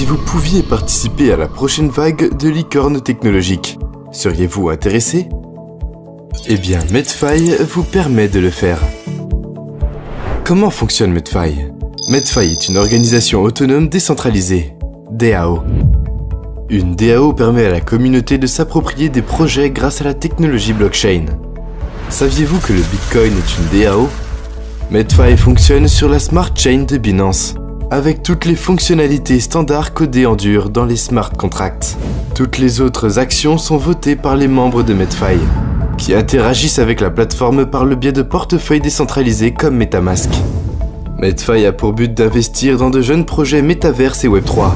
si vous pouviez participer à la prochaine vague de licornes technologiques. Seriez-vous intéressé? Eh bien, Medfy vous permet de le faire. Comment fonctionne Medfy? Medfy est une organisation autonome décentralisée, DAO. Une DAO permet à la communauté de s'approprier des projets grâce à la technologie blockchain. Saviez-vous que le Bitcoin est une DAO? Medfy fonctionne sur la Smart Chain de Binance, avec toutes les fonctionnalités standards codées en dur dans les smart contracts. Toutes les autres actions sont votées par les membres de Medfy, qui interagissent avec la plateforme par le biais de portefeuilles décentralisés comme MetaMask. Medfy a pour but d'investir dans de jeunes projets Metaverse et Web3,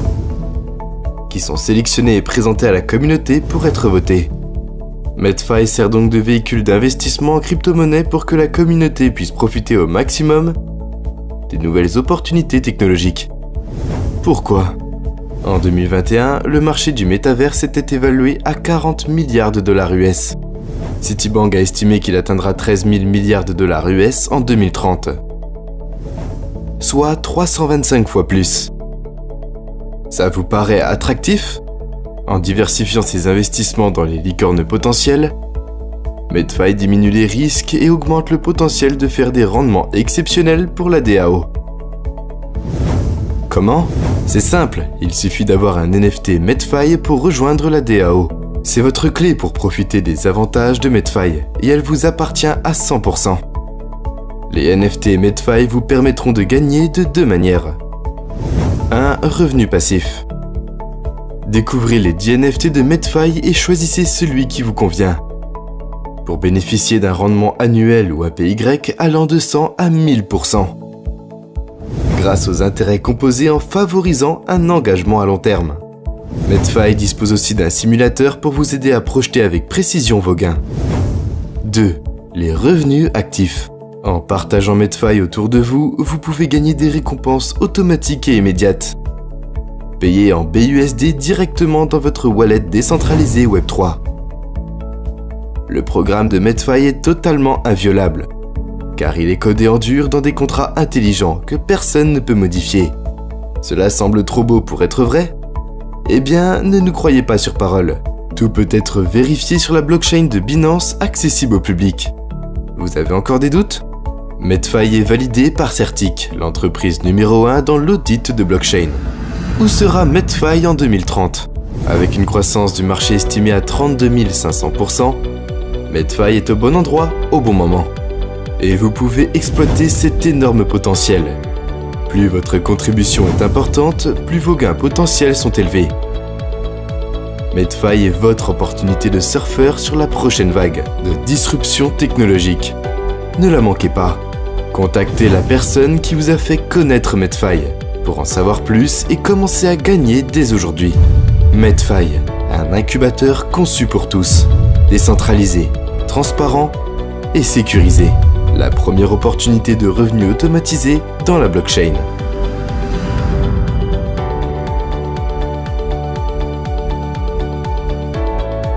qui sont sélectionnés et présentés à la communauté pour être votés. Medfy sert donc de véhicule d'investissement en crypto-monnaie pour que la communauté puisse profiter au maximum des nouvelles opportunités technologiques. Pourquoi? En 2021, le marché du Metaverse était évalué à 40 milliards de dollars US. Citibank a estimé qu'il atteindra 13 000 milliards de dollars US en 2030, soit 325 fois plus. Ça vous paraît attractif? En diversifiant ses investissements dans les licornes potentielles, Medfy diminue les risques et augmente le potentiel de faire des rendements exceptionnels pour la DAO. Comment? C'est simple, il suffit d'avoir un NFT Medfy pour rejoindre la DAO. C'est votre clé pour profiter des avantages de Medfy et elle vous appartient à 100%. Les NFT Medfy vous permettront de gagner de deux manières. 1. Revenu passif. Découvrez les 10 NFT de Medfy et choisissez celui qui vous convient. Pour bénéficier d'un rendement annuel ou APY allant de 100 à 1000%. Grâce aux intérêts composés en favorisant un engagement à long terme. Medfy dispose aussi d'un simulateur pour vous aider à projeter avec précision vos gains. 2. Les revenus actifs. En partageant Medfy autour de vous, vous pouvez gagner des récompenses automatiques et immédiates. Payez en BUSD directement dans votre wallet décentralisé Web3. Le programme de Medfy est totalement inviolable, car il est codé en dur dans des contrats intelligents que personne ne peut modifier. Cela semble trop beau pour être vrai? Eh bien, ne nous croyez pas sur parole. Tout peut être vérifié sur la blockchain de Binance accessible au public. Vous avez encore des doutes? Medfy est validé par Certic, l'entreprise numéro 1 dans l'audit de blockchain. Où sera Medfy en 2030? Avec une croissance du marché estimée à 32 500%, Medfy est au bon endroit, au bon moment. Et vous pouvez exploiter cet énorme potentiel. Plus votre contribution est importante, plus vos gains potentiels sont élevés. Medfy est votre opportunité de surfeur sur la prochaine vague de disruption technologique. Ne la manquez pas. Contactez la personne qui vous a fait connaître Medfy pour en savoir plus et commencer à gagner dès aujourd'hui. Medfy, un incubateur conçu pour tous, décentralisé, transparent et sécurisé. La première opportunité de revenus automatisés dans la blockchain.